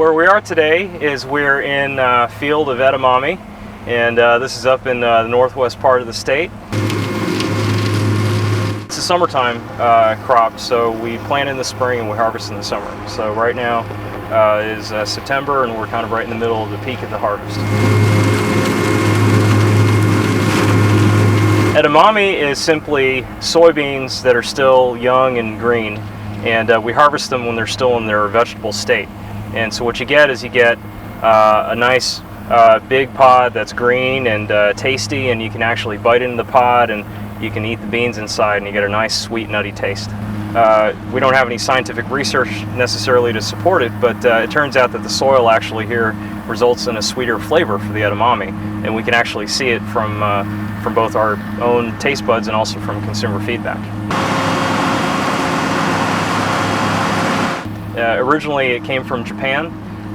Where we are today is we're in a field of edamame, and this is up in the northwest part of the state. It's a summertime crop, so we plant in the spring and we harvest in the summer. So right now is September, and we're kind of right in the middle of the peak of the harvest. Edamame is simply soybeans that are still young and green, and we harvest them when they're still in their vegetable state. And so what you get is a nice big pod that's green and tasty, and you can actually bite into the pod and you can eat the beans inside, and you get a nice sweet nutty taste. We don't have any scientific research necessarily to support it, but it turns out that the soil actually here results in a sweeter flavor for the edamame, and we can actually see it from both our own taste buds and also from consumer feedback. Originally it came from Japan,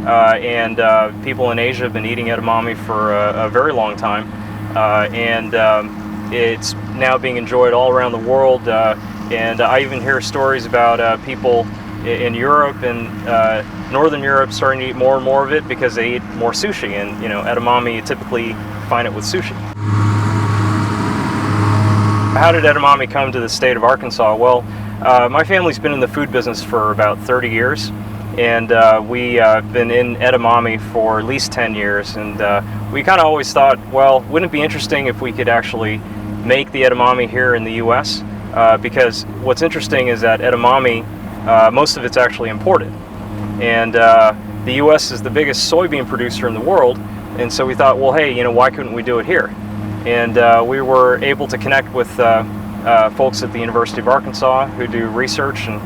and people in Asia have been eating edamame for a very long time, and it's now being enjoyed all around the world, and I even hear stories about people in Europe and Northern Europe starting to eat more and more of it because they eat more sushi, and edamame, you typically find it with sushi. How did edamame come to the state of Arkansas? Well, my family's been in the food business for about 30 years, and we've been in edamame for at least 10 years, and we kind of always thought, well, wouldn't it be interesting if we could actually make the edamame here in the US? Because what's interesting is that edamame, most of it's actually imported, and the US is the biggest soybean producer in the world, and so we thought, well, hey, why couldn't we do it here? And we were able to connect with folks at the University of Arkansas who do research and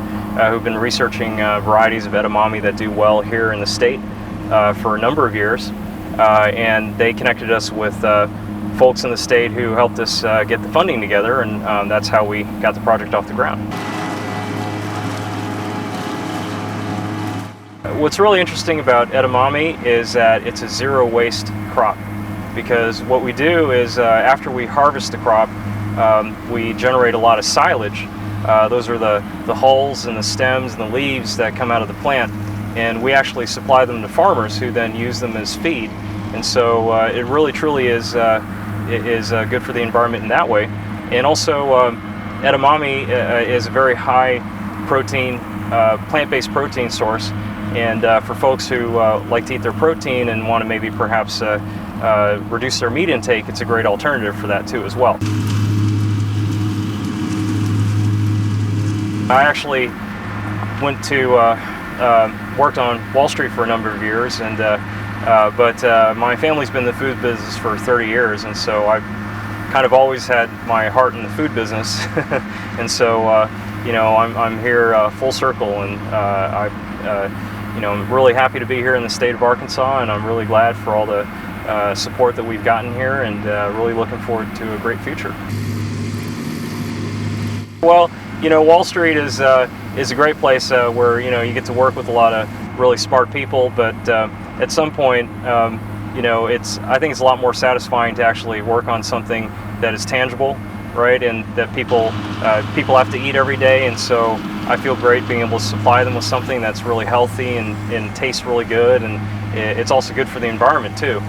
who've been researching varieties of edamame that do well here in the state for a number of years, and they connected us with folks in the state who helped us get the funding together, and that's how we got the project off the ground. What's really interesting about edamame is that it's a zero waste crop, because what we do is after we harvest the crop, we generate a lot of silage. Those are the hulls and the stems and the leaves that come out of the plant, and we actually supply them to farmers who then use them as feed. And so it really truly is good for the environment in that way. And also edamame is a very high protein, plant-based protein source, and for folks who like to eat their protein and want to maybe perhaps reduce their meat intake, it's a great alternative for that too as well. I actually went to worked on Wall Street for a number of years, and but my family's been in the food business for 30 years, and so I've kind of always had my heart in the food business. And so I'm here full circle, and I'm really happy to be here in the state of Arkansas, and I'm really glad for all the support that we've gotten here, and really looking forward to a great future. Well, Wall Street is a great place where you get to work with a lot of really smart people, but at some point, I think it's a lot more satisfying to actually work on something that is tangible, right, and that people have to eat every day. And so I feel great being able to supply them with something that's really healthy and tastes really good, and it's also good for the environment too.